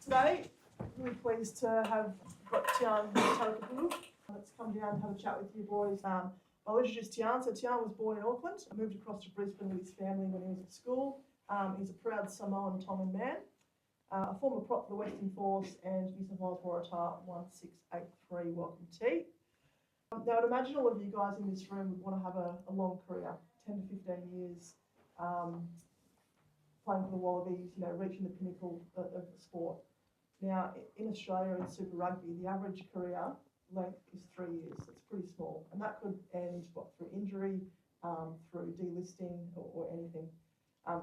Today, we're pleased to have got Tahs that's come down and have a chat with you boys. I'll introduce Tahs. So Tahs was born in Auckland, moved across to Brisbane with his family when he was at school. He's a proud Samoan Tongan man, a former prop for the Western Force and New South Wales Waratah 1683. Welcome, T. Now, I'd imagine all of you guys in this room would want to have a long career, 10 to 15 years, playing for the Wallabies, reaching the pinnacle of the sport. Now, in Australia, in Super Rugby, the average career length is 3 years. It's pretty small. And that could end, through injury, through delisting or anything.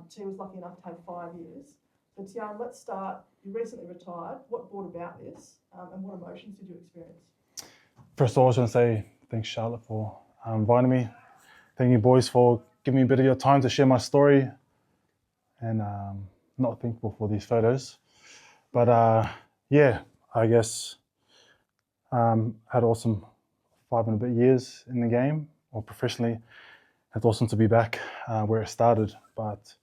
T was lucky enough to have 5 years. So, Tahs, let's start. You recently retired. What brought about this, and what emotions did you experience? First of all, I just want to say thanks, Charlotte, for inviting me. Thank you, boys, for giving me a bit of your time to share my story. And not thankful for these photos. But yeah, I guess had awesome 5 and a bit years in the game, or professionally. It's awesome to be back where it started. But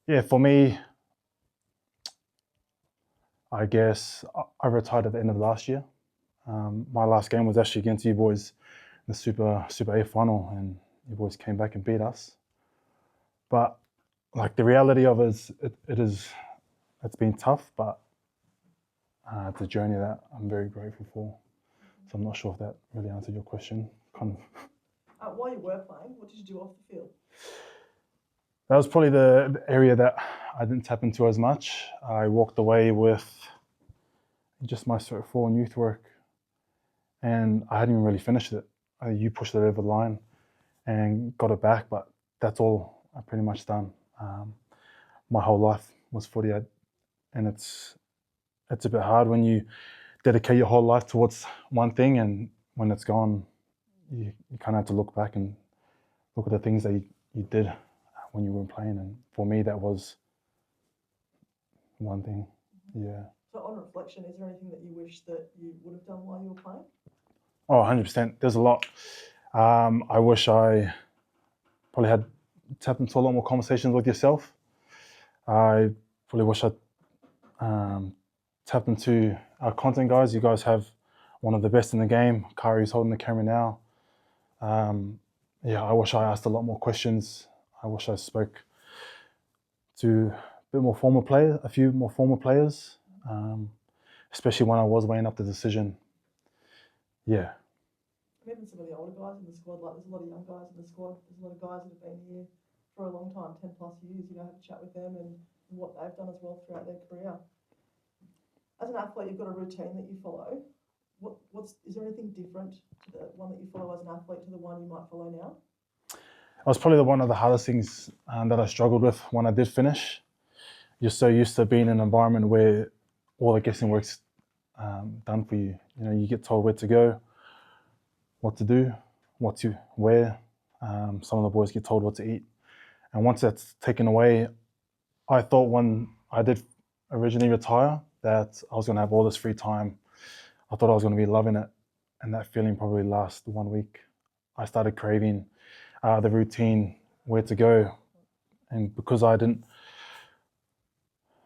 yeah, for me, I guess I retired at the end of last year. My last game was actually against you boys in the Super A final, and you boys came back and beat us. But like, the reality of it is, it's been tough, but it's a journey that I'm very grateful for. So I'm not sure if that really answered your question. Kind of. While you were playing, what did you do off the field? That was probably the area that I didn't tap into as much. I walked away with just my sort of 4 and youth work, and I hadn't even really finished it. You pushed it over the line and got it back, but that's all I pretty much done. My whole life was footy, and it's a bit hard when you dedicate your whole life towards one thing, and when it's gone, you kind of have to look back and look at the things that you did when you weren't playing. And for me, that was one thing. Yeah. So on reflection, is there anything that you wish that you would have done while you were playing? Oh, 100%. There's a lot. I wish I probably had tapped into a lot more conversations with yourself. I probably wish I'd tapped into our content guys. You guys have one of the best in the game. Kari's holding the camera now. Yeah, I wish I asked a lot more questions. I wish I spoke to a few more former players, especially when I was weighing up the decision. Yeah. Even some of the older guys in the squad, like there's a lot of young guys in the squad. There's a lot of guys that have been here for a long time, 10 plus years. Have a chat with them and what they've done as well throughout their career. As an athlete, you've got a routine that you follow. Is there anything different to the one that you follow as an athlete to the one you might follow now? It was probably one of the hardest things that I struggled with when I did finish. You're so used to being in an environment where all the guessing work's done for you. You get told where to go, what to do, what to wear. Some of the boys get told what to eat. And once that's taken away, I thought when I did originally retire that I was going to have all this free time. I thought I was going to be loving it. And that feeling probably lasted 1 week. I started craving the routine, where to go. And because I didn't,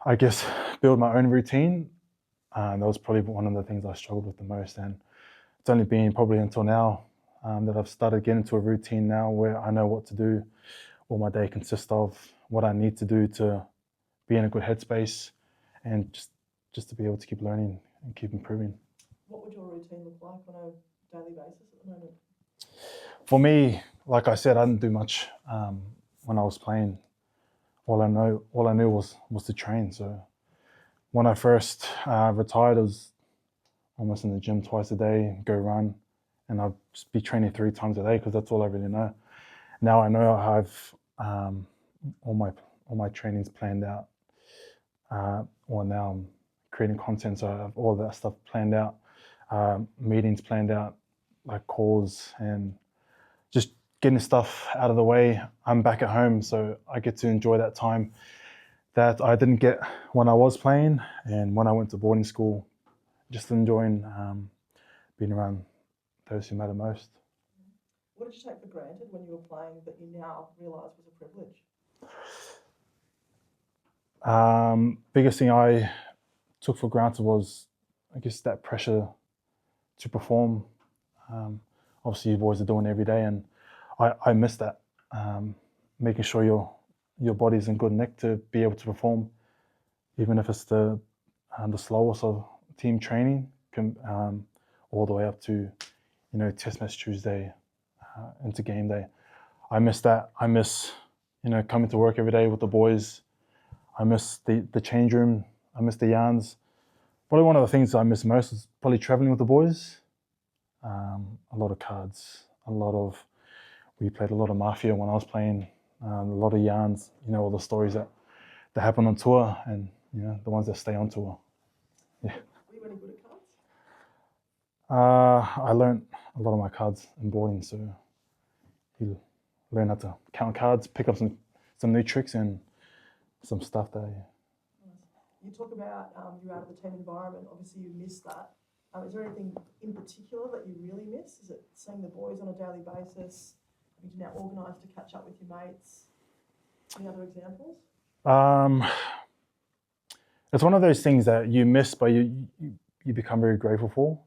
I guess, build my own routine, that was probably one of the things I struggled with the most. And it's only been probably until now that I've started getting into a routine now where I know what to do, what my day consists of, what I need to do to be in a good headspace, and just to be able to keep learning and keep improving. What would your routine look like on a daily basis at the moment? For me, like I said, I didn't do much when I was playing. All I knew was to train. So when I first retired, I was almost in the gym twice a day, go run, and I'd be training 3 times a day because that's all I really know. Now I know I have all my trainings planned out. Or now I'm creating content, so I have all that stuff planned out, meetings planned out, like calls, and just getting stuff out of the way. I'm back at home, so I get to enjoy that time that I didn't get when I was playing and when I went to boarding school, just enjoying being around those who matter most. What did you take for granted when you were playing that you now realise was a privilege? Biggest thing I took for granted was, I guess, that pressure to perform. Obviously, you boys are doing it every day, and I miss that. Making sure your body's in good nick to be able to perform, even if it's the slowest of team training, all the way up to, test match Tuesday into game day. I miss that. I miss, coming to work every day with the boys. I miss the change room. I miss the yarns. Probably one of the things I miss most is probably traveling with the boys. A lot of cards, we played a lot of Mafia when I was playing, a lot of yarns, all the stories that happen on tour and, the ones that stay on tour. Yeah. Were you any good at cards? I learned a lot of my cards in boarding, so you learn how to count cards, pick up some new tricks and some stuff that. You talk about you're out of the team environment. Obviously, you miss that. Is there anything in particular that you really miss? Is it seeing the boys on a daily basis? Having to now organise to catch up with your mates? Any other examples? It's one of those things that you miss, but you become very grateful for.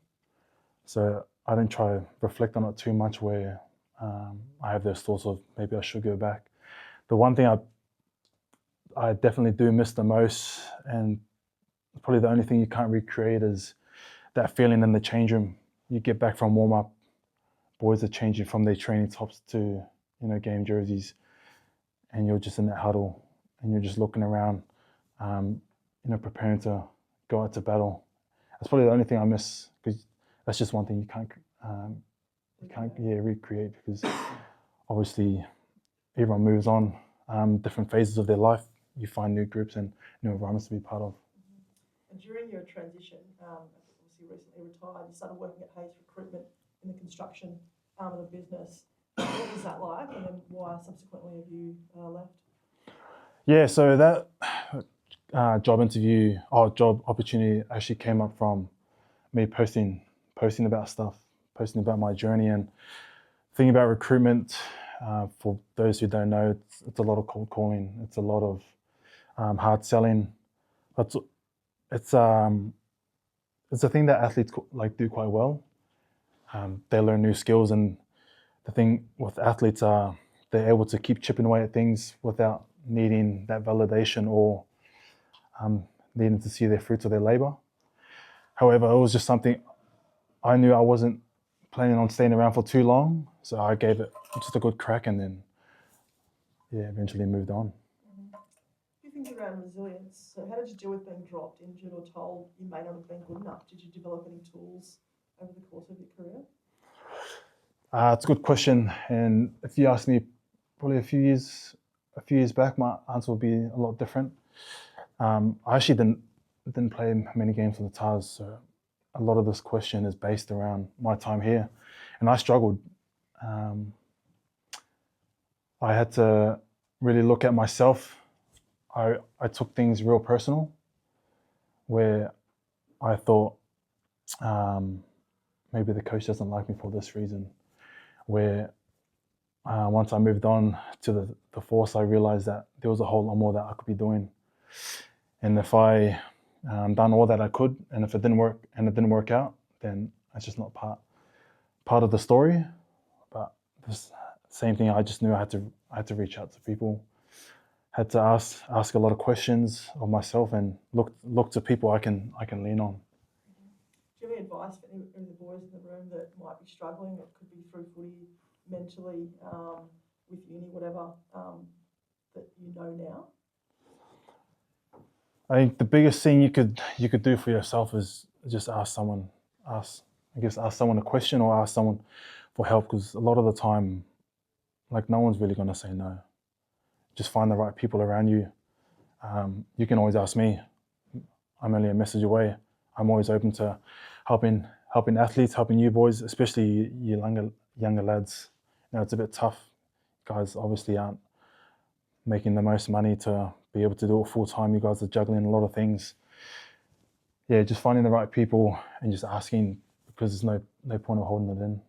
So I didn't try to reflect on it too much where I have those thoughts of maybe I should go back. The one thing I definitely do miss the most, and probably the only thing you can't recreate, is that feeling in the change room. You get back from warm-up, boys are changing from their training tops to, game jerseys, and you're just in that huddle, and you're just looking around, preparing to go out to battle. That's probably the only thing I miss, because that's just one thing you can't recreate, because obviously everyone moves on, different phases of their life. You find new groups and new environments to be part of. And during your transition, obviously recently retired, you started working at Tahs Recruitment in the construction arm of the business. What was that like, and then why subsequently have you left? Yeah, so that job opportunity actually came up from me posting about stuff, posting about my journey and thinking about recruitment. For those who don't know, it's a lot of cold calling. It's a lot of hard selling. It's a thing that athletes do quite well. They learn new skills, and the thing with athletes are they're able to keep chipping away at things without needing that validation or needing to see their fruits of their labor. However, it was just something I knew I wasn't planning on staying around for too long, so I gave it just a good crack, and then eventually moved on. A few things around resilience. So how did you deal with being dropped, injured, or told you may not have been good enough? Did you develop any tools over the course of your career? It's a good question, and if you ask me probably a few years back, my answer would be a lot different. I actually didn't play many games with the Tahs, so a lot of this question is based around my time here, and I struggled. I had to really look at myself. I took things real personal, where I thought maybe the coach doesn't like me for this reason. Where once I moved on to the force, I realized that there was a whole lot more that I could be doing. And if I done all that I could, and if it didn't work out, then that's just not part of the story. But this same thing, I just knew I had to reach out to people, had to ask a lot of questions of myself, and look to people I can lean on. Do you have any advice for any of the boys in the room that might be struggling? It could be through footy, mentally, with uni, whatever, that you know now? I think the biggest thing you could do for yourself is just ask someone a question, or ask someone for help, because a lot of the time, no one's really going to say no. Just find the right people around you. You can always ask me. I'm only a message away. I'm always open to helping athletes, helping you boys, especially you younger lads. It's a bit tough. Guys obviously aren't making the most money to be able to do it full time. You guys are juggling a lot of things. Yeah, just finding the right people and just asking, because there's no point of holding it in.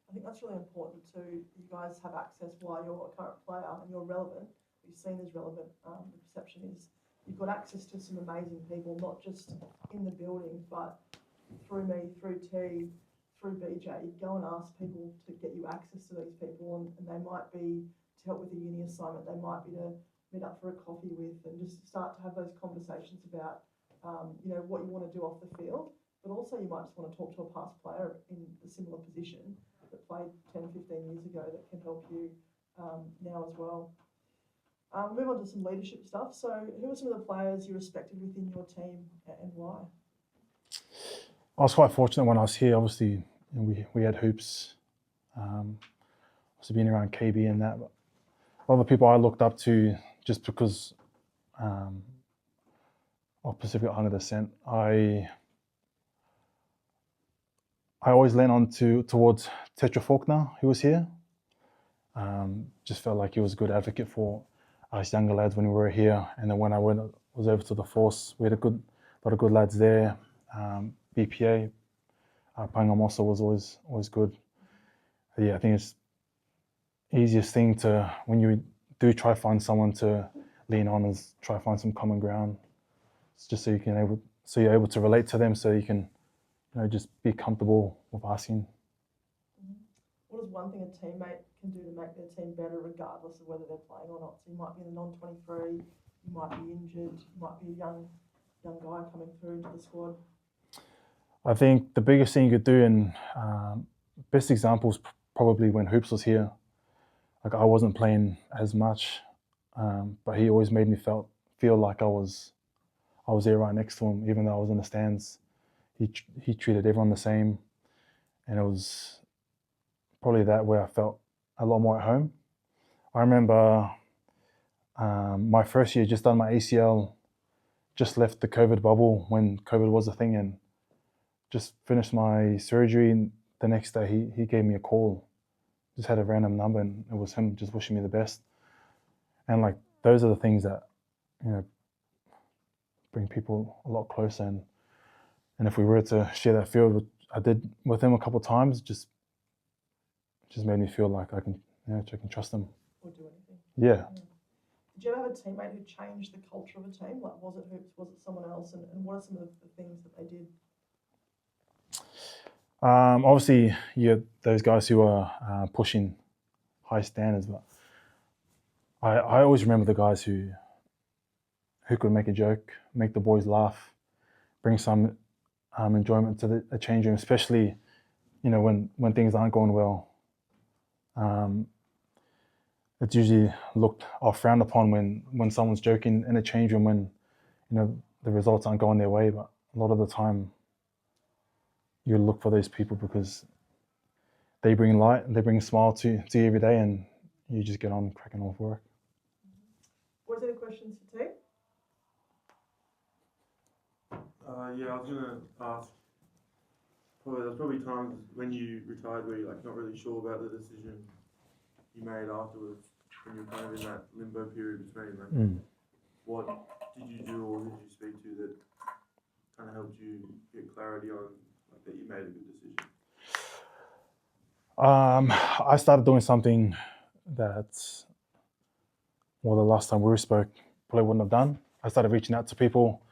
I think that's really important too. You guys have access while you're a current player and you're relevant. You're seen as relevant. The perception is you've got access to some amazing people, not just in the building, but through me, through T, through BJ. You go and ask people to get you access to these people, and they might be to help with a uni assignment, they might be to meet up for a coffee with, and just start to have those conversations about, what you want to do off the field. But also you might just want to talk to a past player in a similar position that played 10, 15 years ago that can help you now as well. Move on to some leadership stuff. So who are some of the players you respected within your team and why? I was quite fortunate when I was here. Obviously, we had hoops, also being around KB and that. But a lot of the people I looked up to just because of Pacific Islander descent, I always leaned on towards Tetra Faulkner, who was here. Just felt like he was a good advocate for us younger lads when we were here. And then when I was over to the Force, we had a lot of good lads there. BPA, Pangamosa was always good. But yeah, I think it's easiest thing to, when you do try to find someone to lean on, is try to find some common ground. It's just so you're able to relate to them, so you can just be comfortable with asking. What is one thing a teammate can do to make their team better regardless of whether they're playing or not? So you might be in the non-23, you might be injured, you might be a young guy coming through into the squad. I think the biggest thing you could do, and best example is probably when Hoops was here. Like, I wasn't playing as much, but he always made me feel like I was there right next to him, even though I was in the stands. He treated everyone the same, and it was probably that where I felt a lot more at home. I remember my first year, just done my ACL, just left the COVID bubble when COVID was a thing, and just finished my surgery. And the next day he gave me a call, just had a random number, and it was him just wishing me the best. And like, those are the things that bring people a lot closer. And if we were to share that field, which I did with him a couple of times, just made me feel like I can trust him. Or do anything. Yeah. Did you ever have a teammate who changed the culture of a team? Like, was it Hoops? Was it someone else? And what are some of the things that they did? Obviously, you have those guys who are pushing high standards, but I always remember the guys who could make a joke, make the boys laugh, bring some enjoyment to the change room, especially when things aren't going well. It's usually looked or frowned upon when someone's joking in a change room when the results aren't going their way. But a lot of the time, you look for those people because they bring light and they bring a smile to you every day, and you just get on cracking off work. Was there any questions for T? Yeah, I was going to ask, there's probably times when you retired where you're not really sure about the decision you made afterwards, when you're kind of in that limbo period between, what did you do or who did you speak to that kind of helped you get clarity on that you made a good decision? I started doing something that, the last time we spoke, probably wouldn't have done. I started reaching out to people,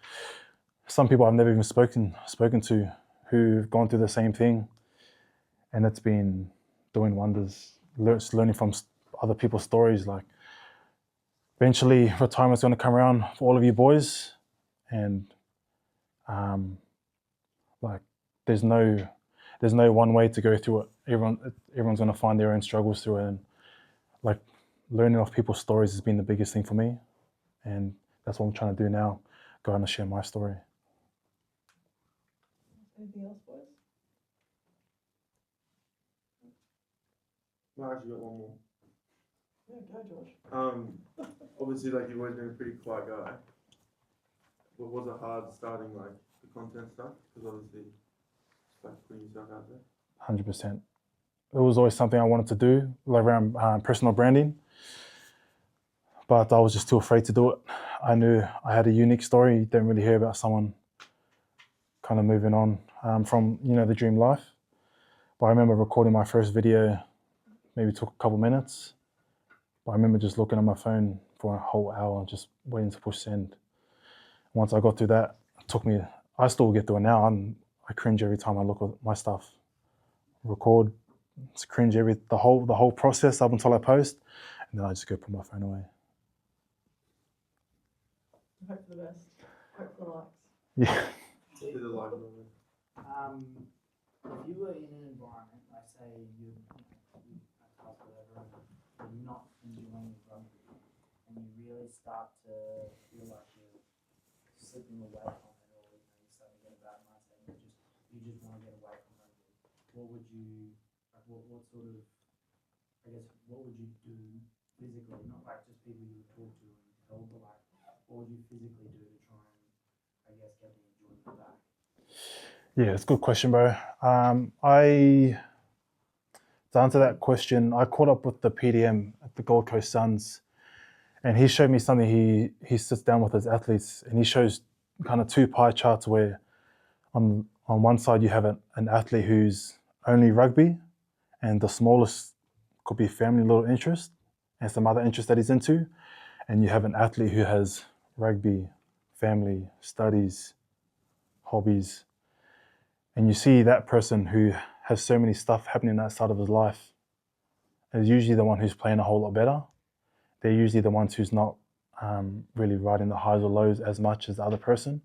some people I've never even spoken to, who've gone through the same thing, and it's been doing wonders. Learning from other people's stories. Like, eventually retirement's going to come around for all of you boys, and there's no one way to go through it. Everyone's going to find their own struggles through it, and learning off people's stories has been the biggest thing for me, and that's what I'm trying to do now. Go out and share my story. Anything else, boys? I actually got one more. Yeah, go, George. Obviously, you've always been a pretty quiet guy. But was it hard starting the content stuff? Because obviously, it's putting yourself out there. 100%. It was always something I wanted to do, around personal branding, but I was just too afraid to do it. I knew I had a unique story. You don't really hear about someone kind of moving on from the dream life. But I remember recording my first video. Maybe took a couple minutes, but I remember just looking at my phone for a whole hour, just waiting to push send. Once I got through that, it took me, I still get through it now. I cringe every time I look at my stuff. Record, it's cringe the whole process up until I post, and then I just go put my phone away. Hope for the best. Hope for the likes. Yeah. To the live moment. If you were in an environment, like say you at Tahs, whatever, and you're not enjoying rugby, and you really start to feel like you're slipping away from it, or you're starting to get a bad mindset, and you just want to get away from rugby, what would you, like, what sort of, I guess, what would you do physically, not like just people you would talk to and tell, but like, what would you physically do to try and, I guess, get the enjoyment back? Yeah, it's a good question, bro. To answer that question, I caught up with the PDM at the Gold Coast Suns, and he showed me something. He sits down with his athletes, and he shows kind of two pie charts where on one side you have an athlete who's only rugby, and the smallest could be family little interest and some other interest that he's into, and you have an athlete who has rugby, family, studies, hobbies. And you see that person who has so many stuff happening outside of his life is usually the one who's playing a whole lot better. They're usually the ones who's not really riding the highs or lows as much as the other person.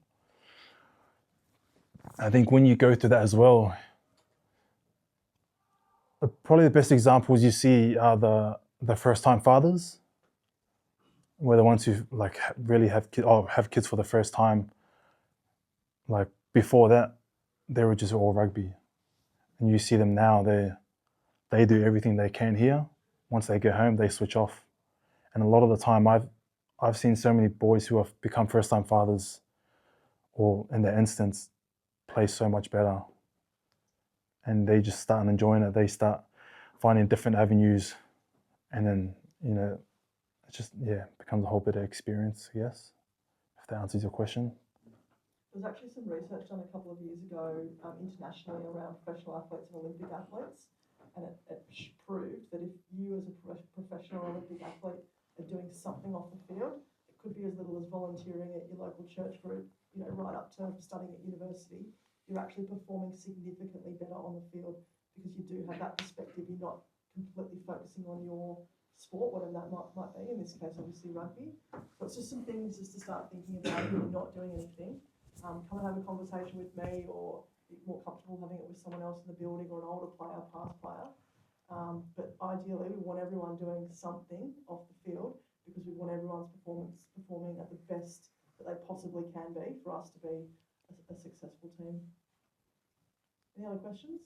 I think when you go through that as well, probably the best examples you see are the first-time fathers, where the ones who like really have kids for the first time. Like before that, they were just all rugby, and you see them now. They do everything they can here. Once they get home, they switch off. And a lot of the time, I've seen so many boys who have become first-time fathers, or in their instance, play so much better, and they just start enjoying it. They start finding different avenues, and then it just becomes a whole bit of experience, I guess. If that answers your question. There's actually some research done a couple of years ago internationally around professional athletes and Olympic athletes, and it proved that if you as a professional Olympic athlete are doing something off the field, it could be as little as volunteering at your local church group, right up to studying at university, you're actually performing significantly better on the field because you do have that perspective. You're not completely focusing on your sport, whatever that might be, in this case obviously rugby. So it's just some things just to start thinking about if you're not doing anything. Come and have a conversation with me, or be more comfortable having it with someone else in the building, or an older player, past player. But ideally, we want everyone doing something off the field because we want everyone's performing at the best that they possibly can be for us to be a successful team. Any other questions?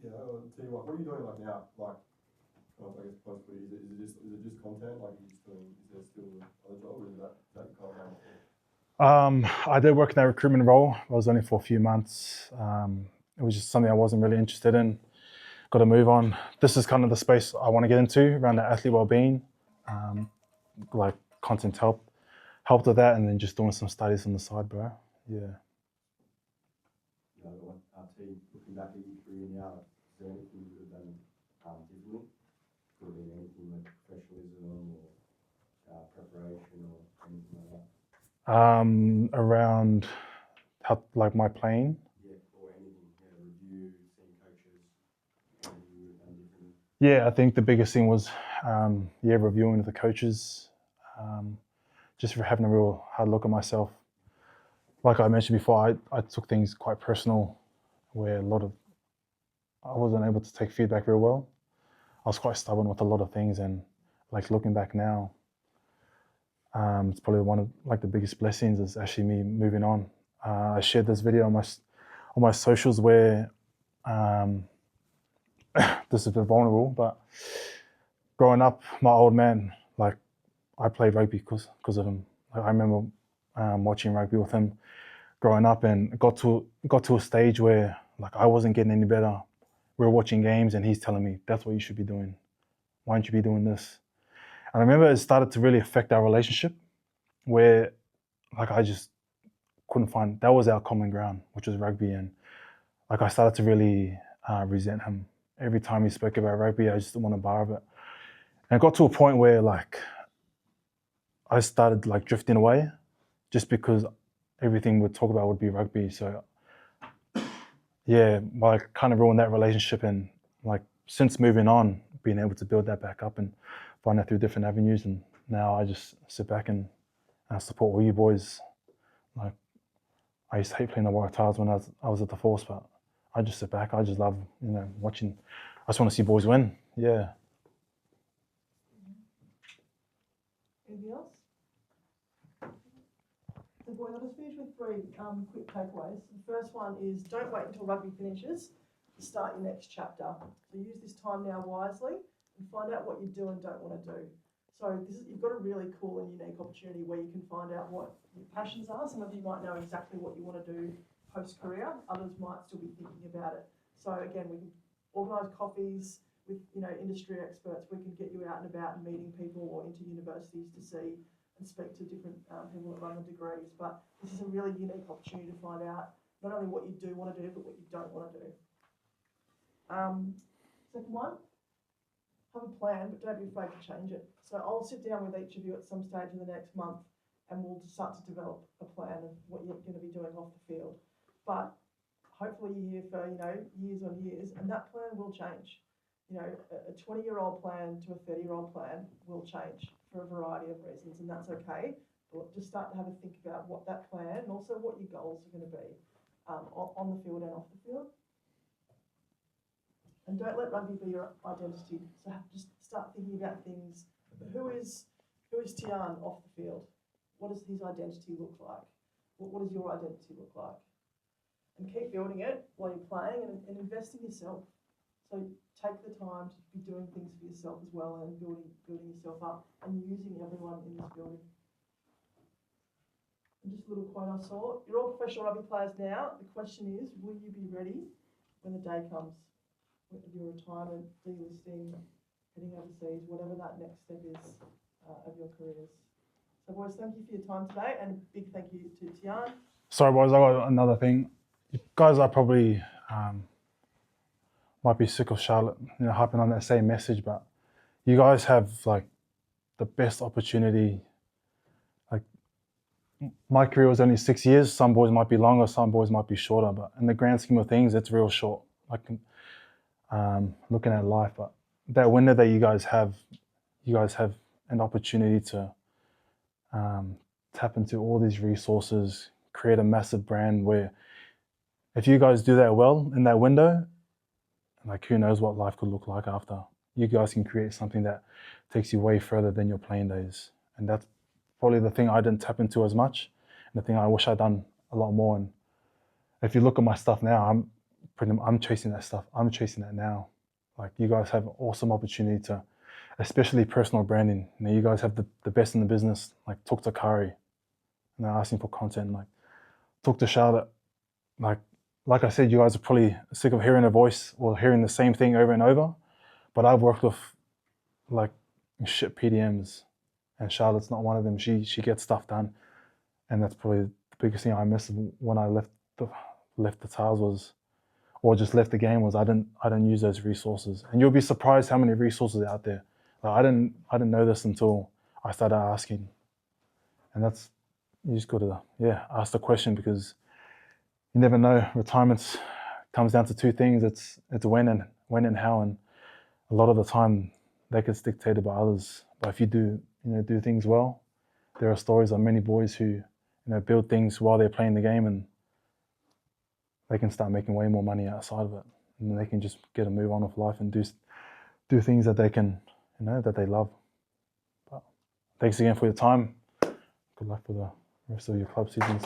Yeah, I'll tell you what are you doing like now? Like, I guess post-footy, is it just content? Like, is there still other job, or is that your kind of I did work in that recruitment role. I was only for a few months. It was just something I wasn't really interested in. Got to move on. This is kind of the space I want to get into around the athlete well-being. Like content helped with that, and then just doing some studies on the side, bro. Yeah. Looking back at your career now, is there anything you could have done differently? Could have been anything like professionalism or preparation or anything like that? Around how, like my playing. Yeah, or anything, review, seeing coaches, anything you would have done differently? Yeah, I think the biggest thing was, reviewing the coaches, just for having a real hard look at myself. Like I mentioned before, I took things quite personal, where I wasn't able to take feedback real well. I was quite stubborn with a lot of things, and like looking back now, it's probably one of like the biggest blessings is actually me moving on. I shared this video on my socials where this is a bit vulnerable, but growing up, my old man, like I played rugby because of him. Like, I remember watching rugby with him growing up, and got to a stage where like I wasn't getting any better. We were watching games, and he's telling me, "That's what you should be doing. Why don't you be doing this?" And I remember it started to really affect our relationship, where like I just couldn't find, that was our common ground, which was rugby. And like I started to really resent him. Every time he spoke about rugby, I just didn't want a bar of it. And it got to a point where like I started like drifting away just because everything we'd talk about would be rugby. So yeah, well, I kind of ruined that relationship, and like since moving on, being able to build that back up and find that through different avenues, and now I just sit back and support all you boys. Like I used to hate playing the Waratahs when I was at the Force, but I just sit back. I just love, watching. I just want to see boys win. Yeah. Anything else? So boys, I'll just finish with three quick takeaways. The first one is don't wait until rugby finishes to start your next chapter. So use this time now wisely and find out what you do and don't want to do. So you've got a really cool and unique opportunity where you can find out what your passions are. Some of you might know exactly what you want to do post-career. Others might still be thinking about it. So again, we can organise coffees with industry experts. We can get you out and about and meeting people or into universities to see and speak to different people that run the degrees. But this is a really unique opportunity to find out not only what you do want to do, but what you don't want to do. Second one, have a plan, but don't be afraid to change it. So I'll sit down with each of you at some stage in the next month and we'll start to develop a plan of what you're going to be doing off the field. But hopefully you're here for, years on years, and that plan will change. A 20-year-old plan to a 30-year-old plan will change for a variety of reasons, and that's okay. But just start to have a think about what that plan and also what your goals are going to be on the field and off the field. And don't let rugby be your identity. So just start thinking about things. Who is Tian off the field? What does his identity look like? What does your identity look like? And keep building it while you're playing and invest in yourself. So take the time to be doing things for yourself as well and building yourself up and using everyone in this building. And just a little quote I saw. You're all professional rugby players now. The question is, will you be ready when the day comes? With your retirement, delisting, heading overseas, whatever that next step is of your careers. So boys, thank you for your time today, and a big thank you to Tian. Sorry boys, I got another thing. You guys are probably might be sick of Charlotte, harping on that same message, but you guys have like the best opportunity. Like my career was only 6 years. Some boys might be longer, some boys might be shorter, but in the grand scheme of things, it's real short. Like looking at life, but that window that you guys have an opportunity to tap into all these resources, create a massive brand where if you guys do that well in that window, like who knows what life could look like after. You guys can create something that takes you way further than your playing days. And that's probably the thing I didn't tap into as much, and the thing I wish I'd done a lot more. And if you look at my stuff now, I'm chasing that stuff. I'm chasing that now. Like you guys have an awesome opportunity to, especially personal branding. You guys have the best in the business. Like talk to Kari, and they're asking for content. Like talk to Charlotte. Like I said, you guys are probably sick of hearing a voice or hearing the same thing over and over. But I've worked with like shit PDMs, and Charlotte's not one of them. She gets stuff done, and that's probably the biggest thing I missed when I left the Tahs was. Or just left the game was I didn't use those resources. And you'll be surprised how many resources are out there. Like I didn't know this until I started asking. And that's, you just gotta ask the question, because you never know. Retirement comes down to two things. It's when and how, and a lot of the time that gets dictated by others. But if you do things well, there are stories of many boys who build things while they're playing the game, and they can start making way more money outside of it, and they can just get a move on with life and do things that they can, that they love. But thanks again for your time. Good luck for the rest of your club seasons.